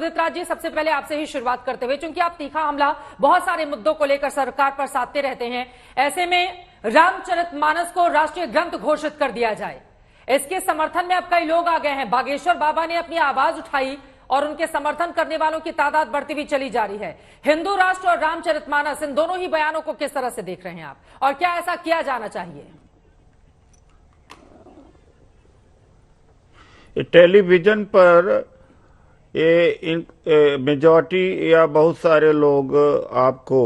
उदित राज जी, सबसे पहले आपसे ही शुरुआत करते हुए, क्योंकि आप तीखा हमला बहुत सारे मुद्दों को लेकर सरकार पर साधते रहते हैं, ऐसे में रामचरितमानस को राष्ट्रीय ग्रंथ घोषित कर दिया जाए, इसके समर्थन में अब कई लोग आ गए हैं। बागेश्वर बाबा ने अपनी आवाज उठाई और उनके समर्थन करने वालों की तादाद बढ़ती हुई चली जा रही है। हिंदू राष्ट्र और रामचरितमानस, इन दोनों ही बयानों को किस तरह से देख रहे हैं आप, और क्या ऐसा किया जाना चाहिए? टेलीविजन पर ये मेजॉरिटी या बहुत सारे लोग आपको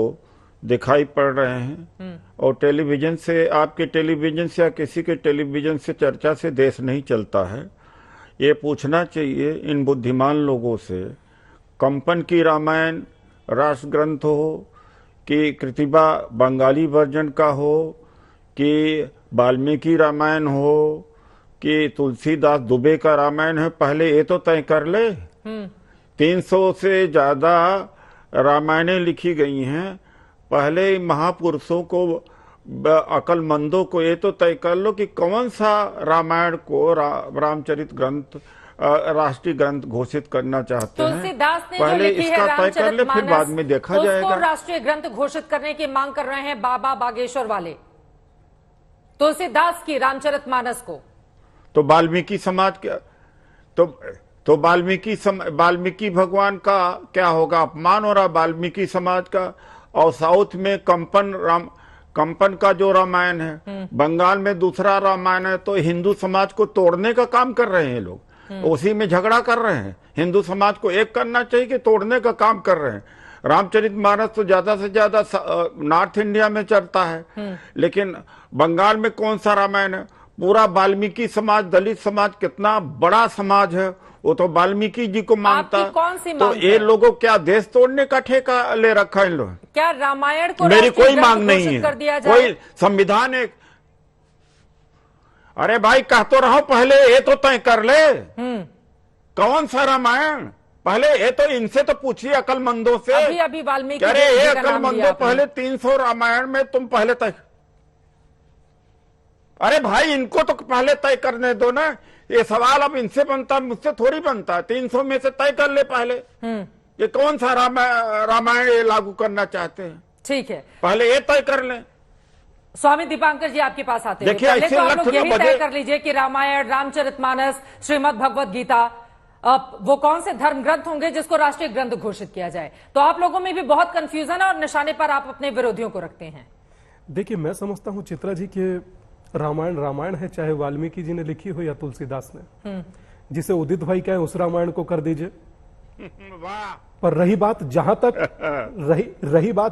दिखाई पड़ रहे हैं, और टेलीविजन से, आपके टेलीविजन से या किसी के टेलीविजन से चर्चा से देश नहीं चलता है। ये पूछना चाहिए इन बुद्धिमान लोगों से, कंपन की रामायण राष्ट्र ग्रंथ हो, कि कृतिबा बंगाली वर्जन का हो, कि वाल्मीकि रामायण हो, कि तुलसीदास दुबे का रामायण है, पहले ये तो तय कर ले। 300 से ज्यादा रामायणें लिखी गई हैं, पहले महापुरुषों को, अकलमंदों को ये तो तय कर लो कि कौन सा रामायण को रामचरित ग्रंथ राष्ट्रीय ग्रंथ घोषित करना चाहते हैं। तुलसीदास ने पहले जो लिखी इसका है तय कर ले, फिर बाद में देखा जाएगा। राष्ट्रीय ग्रंथ घोषित करने की मांग कर रहे हैं बाबा बागेश्वर वाले, तुलसीदास की रामचरितमानस को। तो वाल्मीकि समाज क्या, तो वाल्मीकि भगवान का क्या होगा, अपमान हो रहा वाल्मीकि समाज का। और साउथ में कंपन का जो रामायण है, बंगाल में दूसरा रामायण है, तो हिंदू समाज को तोड़ने का काम कर रहे हैं लोग, उसी में झगड़ा कर रहे हैं। हिंदू समाज को एक करना चाहिए कि तोड़ने का काम कर रहे हैं। रामचरितमानस तो ज्यादा से ज्यादा नॉर्थ इंडिया में चलता है, लेकिन बंगाल में कौन सा रामायण है? पूरा वाल्मीकि समाज, दलित समाज कितना बड़ा समाज है, वो तो वाल्मीकि जी को मानता है। कौन सी तो ये लोगों क्या देश तोड़ने का ठेका ले रखा है इन लोगों? क्या रामायण को मेरी कोई मांग नहीं है, कोई संविधान एक, अरे भाई कह तो रहा हूं, पहले ये तो तय कर ले कौन सा रामायण, पहले ये तो इनसे तो पूछिए अकलमंदों से। अभी वाल्मीकि, अरे ये अकलमंदों, पहले 300 रामायण में तुम पहले तय, अरे भाई इनको तो पहले तय करने दो ना। ये सवाल अब इनसे बनता, मुझसे थोड़ी बनता। 300 में से तय कर ले पहले, ये कौन सा रामायण ये लागू करना चाहते हैं। ठीक है, पहले ये तय कर लें। स्वामी दीपांकर जी आपके पास आते हैं, देखिए पहले तो आप लोग यही तय बजे कर लीजिए कि रामायण, रामचरितमानस, श्रीमद् भगवत गीता, वो कौन से धर्म ग्रंथ होंगे जिसको राष्ट्रीय ग्रंथ घोषित किया जाए। तो आप लोगों में भी बहुत कंफ्यूजन है और निशाने पर आप अपने विरोधियों को रखते हैं। देखिए, मैं समझता हूं चित्रा जी के रामायण है, चाहे वाल्मीकि जी ने लिखी हो या तुलसीदास ने, जिसे उदित भाई कहे उस रामायण को कर दीजिए। पर रही बात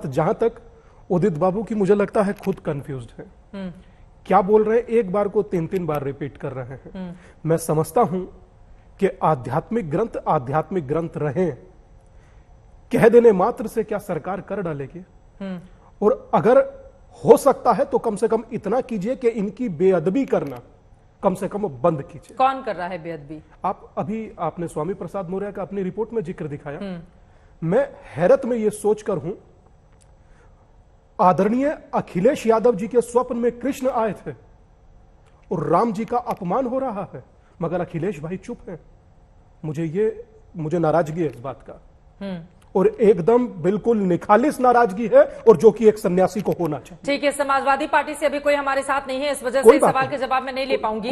जहां तक उदित बाबू की, मुझे लगता है खुद कंफ्यूज्ड है। क्या बोल रहे हैं, एक बार को 3-3 बार रिपीट कर रहे हैं। मैं समझता हूं कि आध्यात्मिक ग्रंथ रहे, कह देने मात्र से क्या सरकार कर डालेगी? और अगर हो सकता है तो कम से कम इतना कीजिए कि इनकी बेअदबी करना कम से कम बंद कीजिए। कौन कर रहा है बेअदबी? आपने स्वामी प्रसाद मौर्य का अपनी रिपोर्ट में जिक्र दिखाया। मैं हैरत में यह सोचकर हूं, आदरणीय अखिलेश यादव जी के स्वप्न में कृष्ण आए थे और राम जी का अपमान हो रहा है, मगर अखिलेश भाई चुप हैं। मुझे नाराजगी है इस बात का, और एकदम बिल्कुल निखालिस नाराजगी है, और जो कि एक सन्यासी को होना चाहिए। ठीक है, समाजवादी पार्टी से अभी कोई हमारे साथ नहीं है, इस वजह से सवाल के जवाब में नहीं ले पाऊंगी।